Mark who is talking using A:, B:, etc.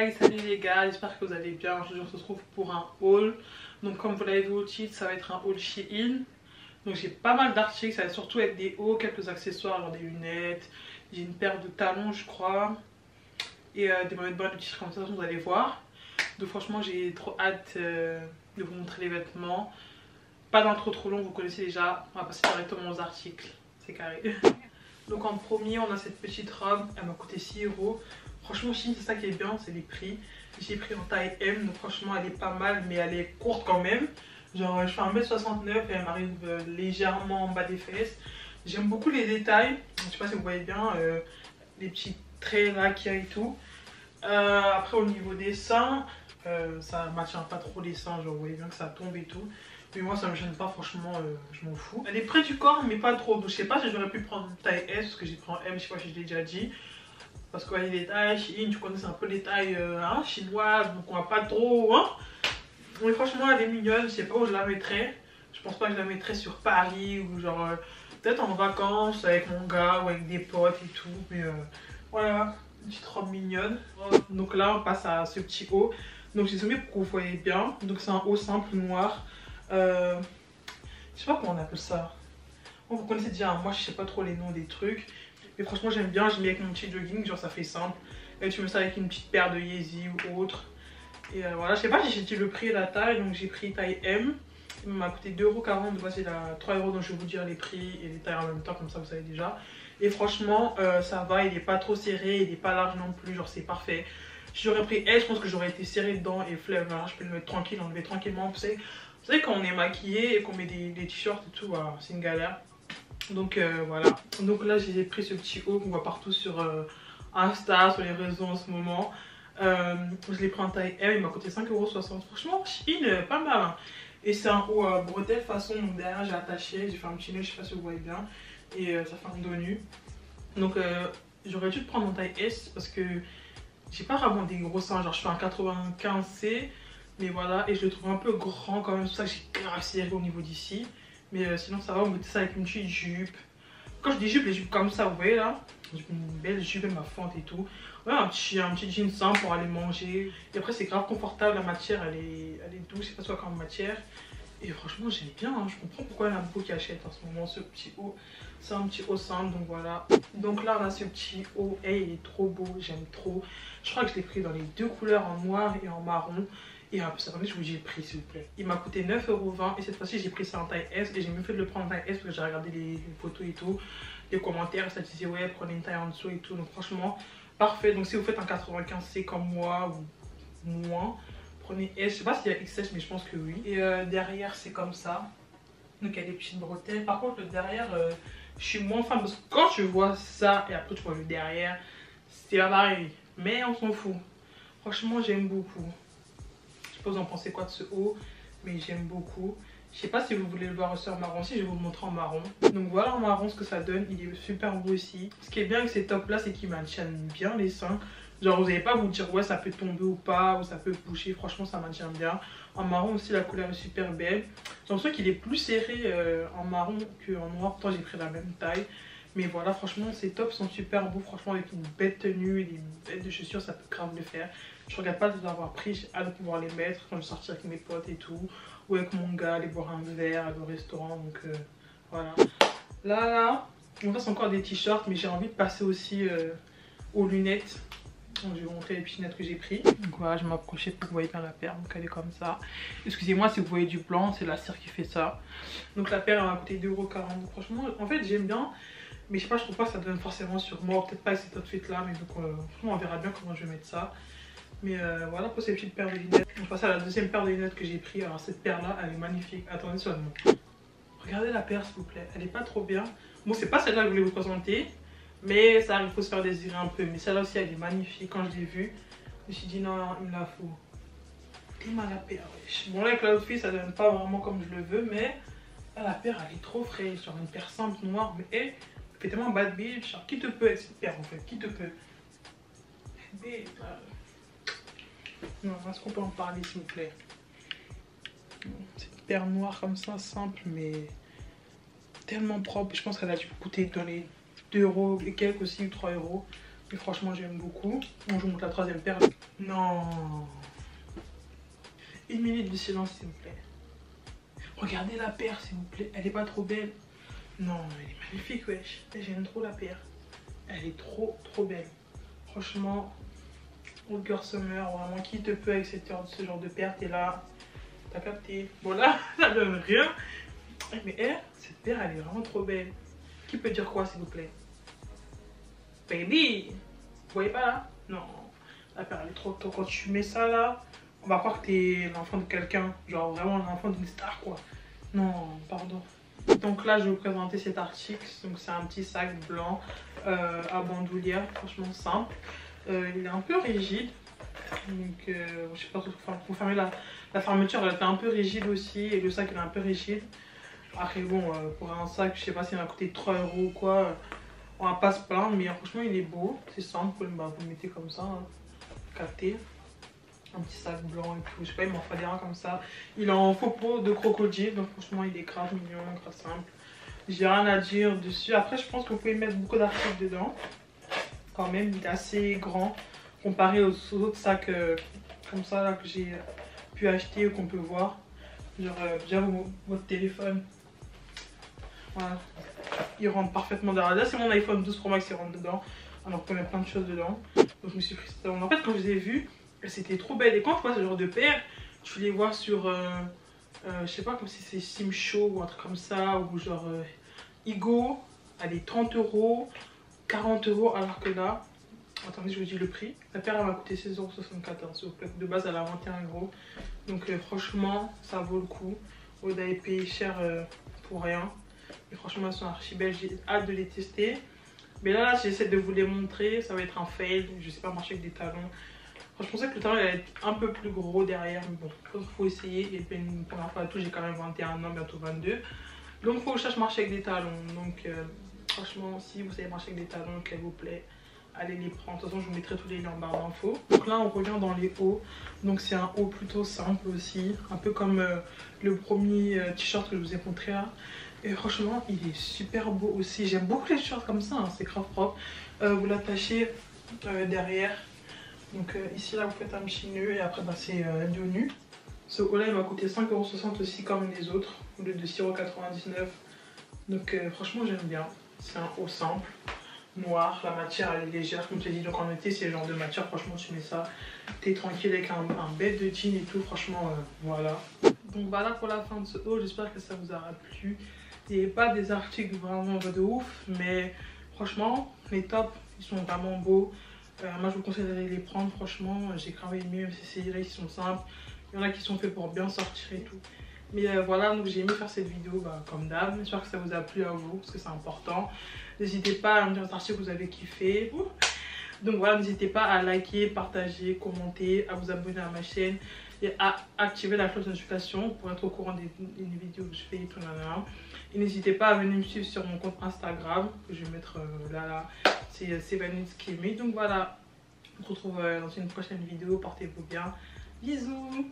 A: Hi, salut les gars, j'espère que vous allez bien. Aujourd'hui on se retrouve pour un haul. Donc comme vous l'avez vu au titre, ça va être un haul Shein. Donc j'ai pas mal d'articles, ça va surtout être des hauts, quelques accessoires, genre des lunettes. J'ai une paire de talons je crois. Et des maillots de bain, des t-shirts comme ça, vous allez voir. Donc franchement j'ai trop hâte de vous montrer les vêtements. Pas d'intro trop long, vous connaissez déjà. On va passer directement aux articles, c'est carré. Donc en premier on a cette petite robe, elle m'a coûté 6 euros. Franchement Shein c'est ça qui est bien, c'est les prix. J'ai pris en taille M, donc franchement elle est pas mal mais elle est courte quand même. Genre je fais 1m69 et elle m'arrive légèrement en bas des fesses. J'aime beaucoup les détails, je sais pas si vous voyez bien, les petits traits là qu'il y a et tout. Après au niveau des seins, ça ne m'attire pas trop les seins, genre vous voyez bien que ça tombe et tout. Mais moi ça me gêne pas, franchement je m'en fous. Elle est près du corps mais pas trop, donc je sais pas si j'aurais pu prendre taille S parce que j'ai pris en M, je sais pas si je l'ai déjà dit. Parce que les tailles Shein, tu connais un peu les tailles chinoises, donc on va pas trop. Hein. Mais franchement, elle est mignonne, je sais pas où je la mettrais. Je pense pas que je la mettrais sur Paris ou genre peut-être en vacances avec mon gars ou avec des potes et tout. Mais voilà, une petite robe mignonne. Donc là, on passe à ce petit haut. Donc j'ai zoomé pour que vous voyez bien. Donc c'est un haut simple noir. Je sais pas comment on appelle ça. Bon, vous connaissez déjà, moi je sais pas trop les noms des trucs. Mais franchement j'aime bien, je mets avec mon petit jogging, genre ça fait simple. Et tu mets ça avec une petite paire de Yeezy ou autre. Et voilà, je sais pas si j'ai dit le prix et la taille, donc j'ai pris taille M. Il m'a coûté 2,40 €, donc voici la 3 €, donc je vais vous dire les prix et les tailles en même temps, comme ça vous savez déjà. Et franchement ça va, il est pas trop serré, il est pas large non plus, genre c'est parfait. Si j'aurais pris L, je pense que j'aurais été serré dedans et flemme, voilà, je peux le mettre tranquille, enlever tranquillement. Vous savez quand on est maquillé et qu'on met des t-shirts et tout, voilà, c'est une galère. Donc voilà, donc là j'ai pris ce petit haut qu'on voit partout sur Insta, sur les réseaux en ce moment. Je l'ai pris en taille M, il m'a coûté 5,60 €. Franchement, Shein, pas mal. Hein. Et c'est un haut bretelle façon, donc derrière j'ai attaché, j'ai fait un petit nœud, je sais pas si vous voyez bien. Et ça fait un dos nu. Donc j'aurais dû le prendre en taille S parce que j'ai pas vraiment des gros seins, genre je fais un 95C. Mais voilà, et je le trouve un peu grand quand même, c'est pour ça que j'ai grave serré au niveau d'ici. Mais sinon ça va, on mettait ça avec une petite jupe. Quand je dis jupe, les jupes comme ça, vous voyez là, une belle jupe et ma fente et tout. Ouais, un petit jean simple pour aller manger. Et après c'est grave confortable, la matière elle est douce, c'est pas soit comme matière. Et franchement j'aime bien, hein. Je comprends pourquoi il y en a beaucoup qui achètent en ce moment ce petit haut. C'est un petit haut simple, donc voilà. Donc là on a ce petit haut, et il est trop beau, j'aime trop. Je crois que je l'ai pris dans les deux couleurs, en noir et en marron. Et attendez, je vous dis le prix s'il vous plaît. Il m'a coûté 9,20 € et cette fois-ci j'ai pris ça en taille S. Et j'ai même fait de le prendre en taille S parce que j'ai regardé les photos et tout, les commentaires, ça disait ouais prenez une taille en dessous et tout. Donc franchement parfait. Donc si vous faites un 95C comme moi ou moins, prenez S. Je sais pas s'il y a XS mais je pense que oui. Et derrière c'est comme ça. Donc il y a des petites bretelles. Par contre le derrière, je suis moins fan parce que quand tu vois ça et après tu vois le derrière, c'est pas pareil. Mais on s'en fout. Franchement j'aime beaucoup. Je sais pas vous en pensez quoi de ce haut, mais j'aime beaucoup. Je sais pas si vous voulez le voir aussi en marron, si je vais vous le montrer en marron. Donc voilà en marron ce que ça donne, il est super beau aussi. Ce qui est bien avec ces tops là, c'est qu'ils maintiennent bien les seins. Genre vous n'allez pas vous dire ouais ça peut tomber ou pas, ou ça peut bouger, franchement ça maintient bien. En marron aussi la couleur est super belle. J'ai l'impression qu'il est plus serré en marron qu'en noir, pourtant j'ai pris la même taille. Mais voilà, franchement, ces tops sont super beaux. Franchement, avec une belle tenue et des belles de chaussures, ça peut grave le faire. Je regarde pas de les avoir pris, j'ai hâte de pouvoir les mettre quand je sortir avec mes potes et tout. Ou avec mon gars, aller boire un verre au restaurant. Donc voilà. Là, on passe encore des t-shirts, mais j'ai envie de passer aussi aux lunettes. Donc, je vais vous montrer les petites lunettes que j'ai pris. Donc voilà, je vais m'approcher pour que vous voyez bien la paire. Donc elle est comme ça. Excusez-moi si vous voyez du blanc, c'est la cire qui fait ça. Donc la paire elle m'a coûté 2,40 €. Franchement, en fait, j'aime bien. Mais je sais pas, je trouve pas que ça donne forcément sur moi. Peut-être pas avec cet outfit là, mais donc on verra bien comment je vais mettre ça. Mais voilà pour ces petites paires de lunettes. On passe à la deuxième paire de lunettes que j'ai pris. Alors cette paire là, elle est magnifique. Attendez seulement. Regardez la paire s'il vous plaît. Elle est pas trop bien. Bon, c'est pas celle-là que je voulais vous présenter. Mais ça, il faut se faire désirer un peu. Mais celle-là aussi, elle est magnifique. Quand je l'ai vue, je me suis dit non, il me la faut. T'es mal la paire, wesh. Bon là avec l'outfit, ça donne pas vraiment comme je le veux. Mais là, la paire, elle est trop fraîche. Genre une paire simple, noire. Mais elle fait tellement bad bitch. Genre, qui te peut avec cette paire en fait? Qui te peut? Mais, non, est-ce qu'on peut en parler s'il vous plaît? C'est une paire noire comme ça, simple, mais tellement propre. Je pense qu'elle a dû coûter dans les 2 € et quelques aussi, ou 3 €. Et franchement, j'aime beaucoup. Bon, je vous montre la troisième paire. Non. 1 minute de silence, s'il vous plaît. Regardez la paire, s'il vous plaît. Elle est pas trop belle? Non, elle est magnifique, wesh. J'aime trop la paire. Elle est trop belle. Franchement, All Girl Summer, vraiment, qui te peut avec ce genre de paire? T'es là, t'as capté. Bon là, ça donne rien. Mais cette paire, elle est vraiment trop belle. Qui peut dire quoi, s'il vous plaît? Baby! Vous voyez pas là? Non. La paire, elle est trop. Quand tu mets ça là, on va croire que t'es l'enfant de quelqu'un. Genre vraiment l'enfant d'une star, quoi. Non, pardon. Donc là, je vais vous présenter cet article. Donc c'est un petit sac blanc à bandoulière, franchement simple. Il est un peu rigide. Donc je sais pas trop, pour fermer la fermeture, elle était un peu rigide aussi. Et le sac, il est un peu rigide. Après bon, pour un sac, je sais pas s'il va coûter 3 € ou quoi. On va pas se plaindre, mais franchement, il est beau. C'est simple, bah, vous le mettez comme ça, hein, capté. Un petit sac blanc et tout, je sais pas, il m'en fallait un comme ça. Il est en faux peau de crocodile, donc franchement il est grave mignon, grave simple. J'ai rien à dire dessus. Après, je pense que vous pouvez mettre beaucoup d'articles dedans. Quand même, il est assez grand comparé aux autres sacs comme ça là, que j'ai pu acheter ou qu'on peut voir. Genre déjà votre téléphone. Voilà. Il rentre parfaitement dedans. Là, c'est mon iPhone 12 Pro Max qui rentre dedans. Alors, on peut mettre plein de choses dedans. Donc, je me suis pris ça. En fait, quand je vous ai vu, c'était trop belle. Et quand tu vois ce genre de paire, tu les vois sur, je sais pas, comme si c'est Simshow ou un truc comme ça, ou genre Igo, elle est 30 €, 40 €, alors que là, attendez, je vous dis le prix. La paire, elle m'a coûté 16,74 €. De base, elle a 21 €. Donc, franchement, ça vaut le coup. Vous avez payé cher pour rien. Et franchement, elles sont archi belles. J'ai hâte de les tester. Mais là, j'essaie de vous les montrer. Ça va être un fail. Je sais pas marcher avec des talons. Je pensais que le talon allait être un peu plus gros derrière, mais bon, il faut essayer. Et puis une première fois à tout, j'ai quand même 21 ans, bientôt 22. Donc il faut que je cherche marcher avec des talons. Donc franchement, si vous savez marcher avec des talons, s'il vous plaît, allez les prendre. De toute façon, je vous mettrai tous les liens en barre d'infos. Donc là, on revient dans les hauts. Donc c'est un haut plutôt simple aussi, un peu comme le premier t-shirt que je vous ai montré là. Et franchement, il est super beau aussi. J'aime beaucoup les t-shirts comme ça, hein, c'est grave propre. Vous l'attachez derrière. Donc ici là vous faites un petit nœud et après bah, c'est dos nu. Ce haut là il m'a coûté 5,60 € aussi comme les autres au lieu de 6,99 €. Donc franchement j'aime bien. C'est un haut simple, noir, la matière elle est légère comme tu as dit. Donc en été c'est le genre de matière, franchement tu mets ça, t'es tranquille avec un bête de jean et tout, franchement voilà. Donc voilà pour la fin de ce haut, j'espère que ça vous aura plu. Il n'y avait pas des articles vraiment de ouf, mais franchement les tops ils sont vraiment beaux. Moi je vous conseille d'aller les prendre, franchement j'ai grave aimé, même si c'est là qui sont simples, il y en a qui sont faits pour bien sortir et tout. Mais voilà, donc j'ai aimé faire cette vidéo comme d'hab, j'espère que ça vous a plu à vous parce que c'est important. N'hésitez pas à me dire un article que vous avez kiffé. Donc voilà, n'hésitez pas à liker, partager, commenter, à vous abonner à ma chaîne et à activer la cloche de notification pour être au courant des vidéos que je fais et tout. Et n'hésitez pas à venir me suivre sur mon compte Instagram que je vais mettre là. C'est Vanessa Kimi. Donc voilà, on se retrouve dans une prochaine vidéo. Portez-vous bien. Bisous.